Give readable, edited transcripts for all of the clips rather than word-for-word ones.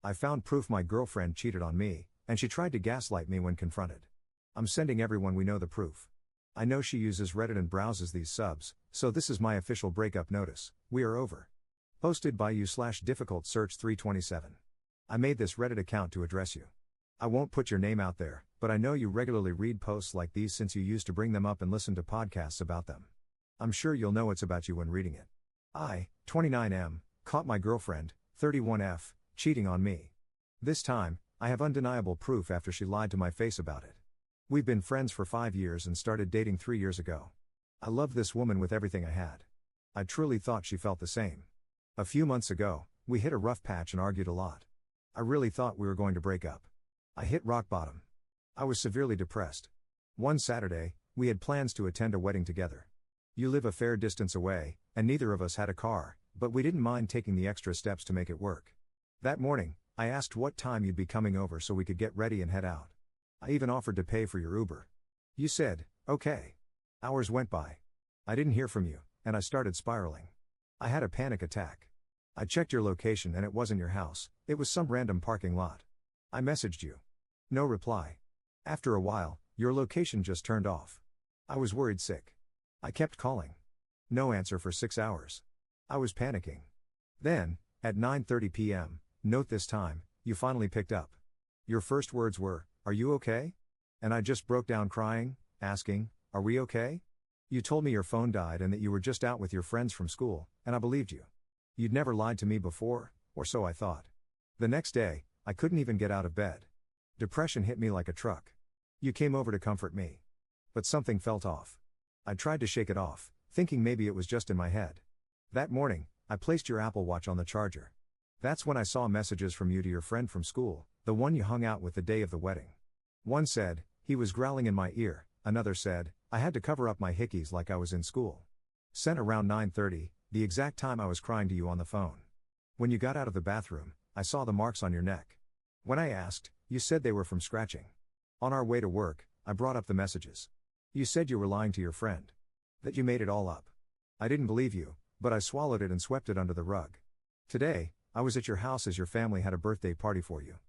I found proof my girlfriend cheated on me, and she tried to gaslight me when confronted. I'm sending everyone we know the proof. I know she uses Reddit and browses these subs, so this is my official breakup notice. We are over. Posted by you/difficult search 327. I made this Reddit account to address you. I won't put your name out there, but I know you regularly read posts like these since you used to bring them up and listen to podcasts about them. I'm sure you'll know it's about you when reading it. I, 29M, caught my girlfriend, 31F, cheating on me. This time, I have undeniable proof after she lied to my face about it. We've been friends for 5 years and started dating 3 years ago. I loved this woman with everything I had. I truly thought she felt the same. A few months ago, we hit a rough patch and argued a lot. I really thought we were going to break up. I hit rock bottom. I was severely depressed. One Saturday, we had plans to attend a wedding together. You live a fair distance away, and neither of us had a car, but we didn't mind taking the extra steps to make it work. That morning, I asked what time you'd be coming over so we could get ready and head out. I even offered to pay for your Uber. You said, okay. Hours went by. I didn't hear from you, and I started spiraling. I had a panic attack. I checked your location and it wasn't your house, it was some random parking lot. I messaged you. No reply. After a while, your location just turned off. I was worried sick. I kept calling. No answer for 6 hours. I was panicking. Then, at 9:30 p.m., note this time, you finally picked up. Your first words were, "Are you okay?" And I just broke down crying, asking, "Are we okay?" You told me your phone died and that you were just out with your friends from school, and I believed you. You'd never lied to me before, or so I thought. The next day, I couldn't even get out of bed. Depression hit me like a truck. You came over to comfort me. But something felt off. I tried to shake it off, thinking maybe it was just in my head. That morning, I placed your Apple Watch on the charger. That's when I saw messages from you to your friend from school, the one you hung out with the day of the wedding. One said, "He was growling in my ear," another said, "I had to cover up my hickeys like I was in school." Sent around 9:30, the exact time I was crying to you on the phone. When you got out of the bathroom, I saw the marks on your neck. When I asked, you said they were from scratching. On our way to work, I brought up the messages. You said you were lying to your friend. That you made it all up. I didn't believe you, but I swallowed it and swept it under the rug. Today, I was at your house as your family had a birthday party for you.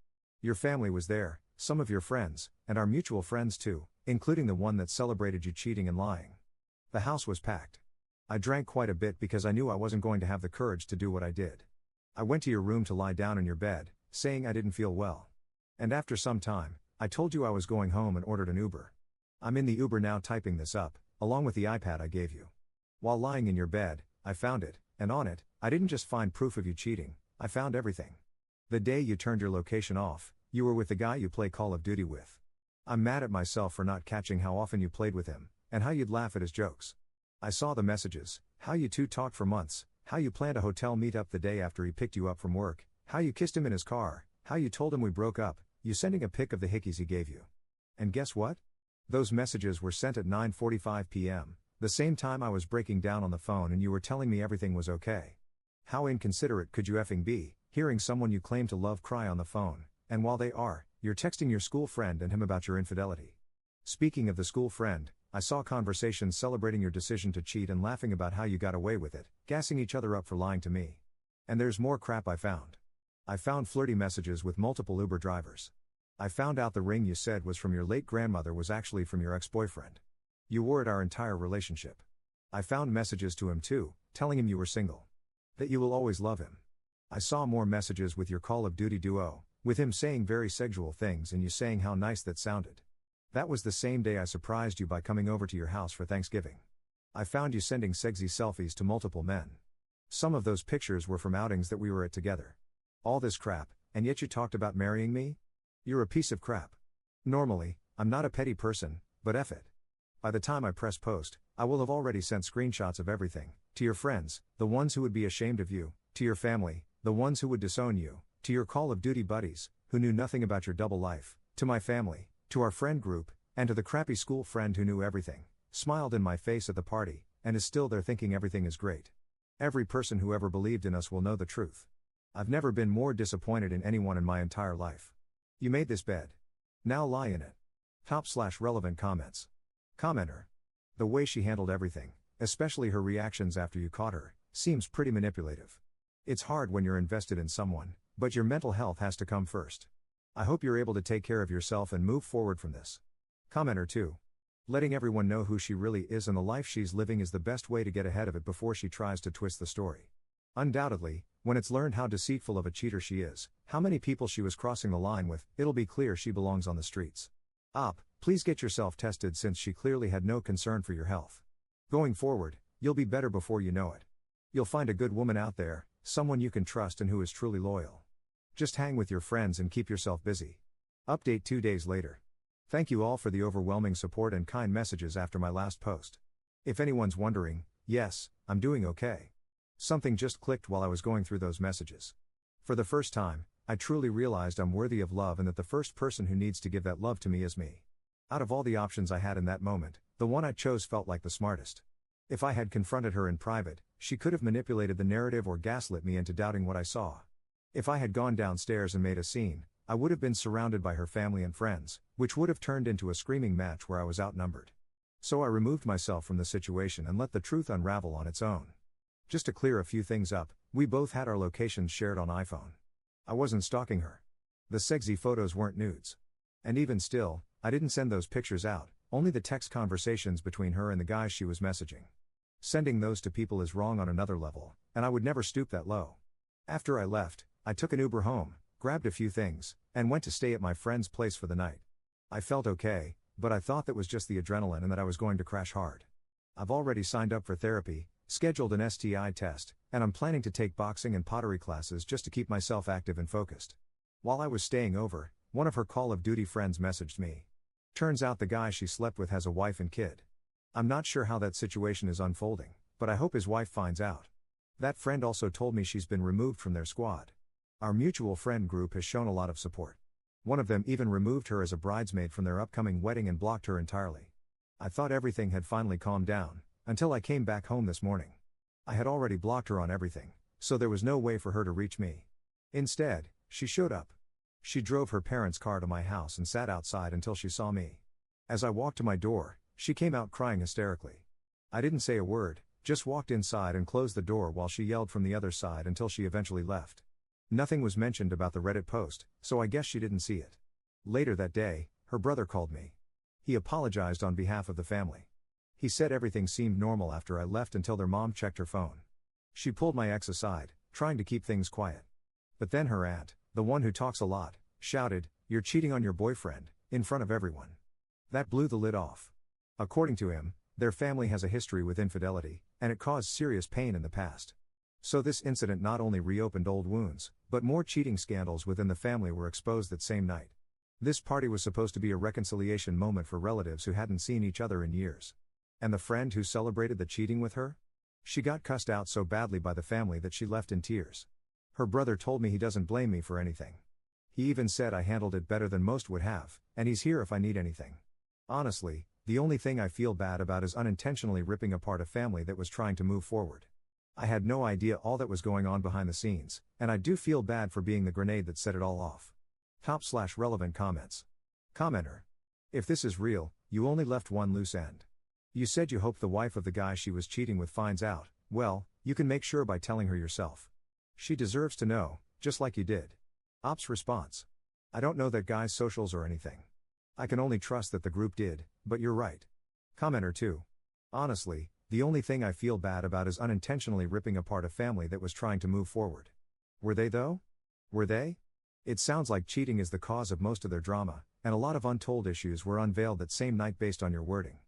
Your family was there, some of your friends, and our mutual friends too, including the one that celebrated you cheating and lying. The house was packed. I drank quite a bit because I knew I wasn't going to have the courage to do what I did. I went to your room to lie down in your bed, saying I didn't feel well. And after some time, I told you I was going home and ordered an Uber. I'm in the Uber now typing this up, along with the iPad I gave you. While lying in your bed, I found it, and on it, I didn't just find proof of you cheating, I found everything. The day you turned your location off, you were with the guy you play Call of Duty with. I'm mad at myself for not catching how often you played with him, and how you'd laugh at his jokes. I saw the messages, how you two talked for months, how you planned a hotel meetup the day after he picked you up from work, how you kissed him in his car, how you told him we broke up, you sending a pic of the hickeys he gave you. And guess what? Those messages were sent at 9:45 p.m., the same time I was breaking down on the phone and you were telling me everything was okay. How inconsiderate could you effing be, hearing someone you claim to love cry on the phone, and while they are, you're texting your school friend and him about your infidelity. Speaking of the school friend, I saw conversations celebrating your decision to cheat and laughing about how you got away with it, gassing each other up for lying to me. And there's more crap I found. I found flirty messages with multiple Uber drivers. I found out the ring you said was from your late grandmother was actually from your ex-boyfriend. You wore it our entire relationship. I found messages to him too, telling him you were single. That you will always love him. I saw more messages with your Call of Duty duo, with him saying very sexual things and you saying how nice that sounded. That was the same day I surprised you by coming over to your house for Thanksgiving. I found you sending sexy selfies to multiple men. Some of those pictures were from outings that we were at together. All this crap, and yet you talked about marrying me? You're a piece of crap. Normally, I'm not a petty person, but F it. By the time I press post, I will have already sent screenshots of everything, to your friends, the ones who would be ashamed of you, to your family, the ones who would disown you, to your Call of Duty buddies, who knew nothing about your double life, to my family, to our friend group, and to the crappy school friend who knew everything, smiled in my face at the party, and is still there thinking everything is great. Every person who ever believed in us will know the truth. I've never been more disappointed in anyone in my entire life. You made this bed. Now lie in it. Top/relevant comments. Commenter. The way she handled everything, especially her reactions after you caught her, seems pretty manipulative. It's hard when you're invested in someone, But your mental health has to come first. I hope you're able to take care of yourself and move forward from this. Commenter 2. Letting everyone know who she really is and the life she's living is the best way to get ahead of it before she tries to twist the story. Undoubtedly, when it's learned how deceitful of a cheater she is, how many people she was crossing the line with, it'll be clear she belongs on the streets. Please get yourself tested since she clearly had no concern for your health. Going forward, you'll be better before you know it. You'll find a good woman out there, someone you can trust and who is truly loyal. Just hang with your friends and keep yourself busy. Update 2 days later. Thank you all for the overwhelming support and kind messages after my last post. If anyone's wondering, yes, I'm doing okay. Something just clicked while I was going through those messages. For the first time, I truly realized I'm worthy of love and that the first person who needs to give that love to me is me. Out of all the options I had in that moment, the one I chose felt like the smartest. If I had confronted her in private, she could have manipulated the narrative or gaslit me into doubting what I saw. If I had gone downstairs and made a scene, I would have been surrounded by her family and friends, which would have turned into a screaming match where I was outnumbered. So I removed myself from the situation and let the truth unravel on its own. Just to clear a few things up, we both had our locations shared on iPhone. I wasn't stalking her. The sexy photos weren't nudes. And even still, I didn't send those pictures out, only the text conversations between her and the guys she was messaging. Sending those to people is wrong on another level, and I would never stoop that low. After I left, I took an Uber home, grabbed a few things, and went to stay at my friend's place for the night. I felt okay, but I thought that was just the adrenaline and that I was going to crash hard. I've already signed up for therapy, scheduled an STI test, and I'm planning to take boxing and pottery classes just to keep myself active and focused. While I was staying over, one of her Call of Duty friends messaged me. Turns out the guy she slept with has a wife and kid. I'm not sure how that situation is unfolding, but I hope his wife finds out. That friend also told me she's been removed from their squad. Our mutual friend group has shown a lot of support. One of them even removed her as a bridesmaid from their upcoming wedding and blocked her entirely. I thought everything had finally calmed down, until I came back home this morning. I had already blocked her on everything, so there was no way for her to reach me. Instead, she showed up. She drove her parents' car to my house and sat outside until she saw me. As I walked to my door, she came out crying hysterically. I didn't say a word, just walked inside and closed the door while she yelled from the other side until she eventually left. Nothing was mentioned about the Reddit post, so I guess she didn't see it. Later that day, her brother called me. He apologized on behalf of the family. He said everything seemed normal after I left until their mom checked her phone. She pulled my ex aside, trying to keep things quiet. But then her aunt, the one who talks a lot, shouted, "You're cheating on your boyfriend," in front of everyone. That blew the lid off. According to him, their family has a history with infidelity, and it caused serious pain in the past. So this incident not only reopened old wounds, but more cheating scandals within the family were exposed that same night. This party was supposed to be a reconciliation moment for relatives who hadn't seen each other in years. And the friend who celebrated the cheating with her? She got cussed out so badly by the family that she left in tears. Her brother told me he doesn't blame me for anything. He even said I handled it better than most would have, and he's here if I need anything. Honestly, the only thing I feel bad about is unintentionally ripping apart a family that was trying to move forward. I had no idea all that was going on behind the scenes, and I do feel bad for being the grenade that set it all off. Top/relevant comments. Commenter. If this is real, you only left one loose end. You said you hope the wife of the guy she was cheating with finds out. Well, you can make sure by telling her yourself. She deserves to know, just like you did. Ops response. I don't know that guy's socials or anything. I can only trust that the group did, but you're right. Commenter 2. Honestly, the only thing I feel bad about is unintentionally ripping apart a family that was trying to move forward. Were they though? Were they? It sounds like cheating is the cause of most of their drama, and a lot of untold issues were unveiled that same night based on your wording.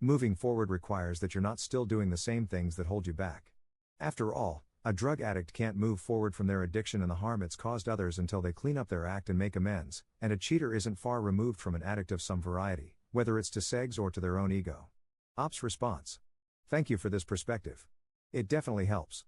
Moving forward requires that you're not still doing the same things that hold you back. After all, a drug addict can't move forward from their addiction and the harm it's caused others until they clean up their act and make amends, and a cheater isn't far removed from an addict of some variety, whether it's to sex or to their own ego. Ops response. Thank you for this perspective. It definitely helps.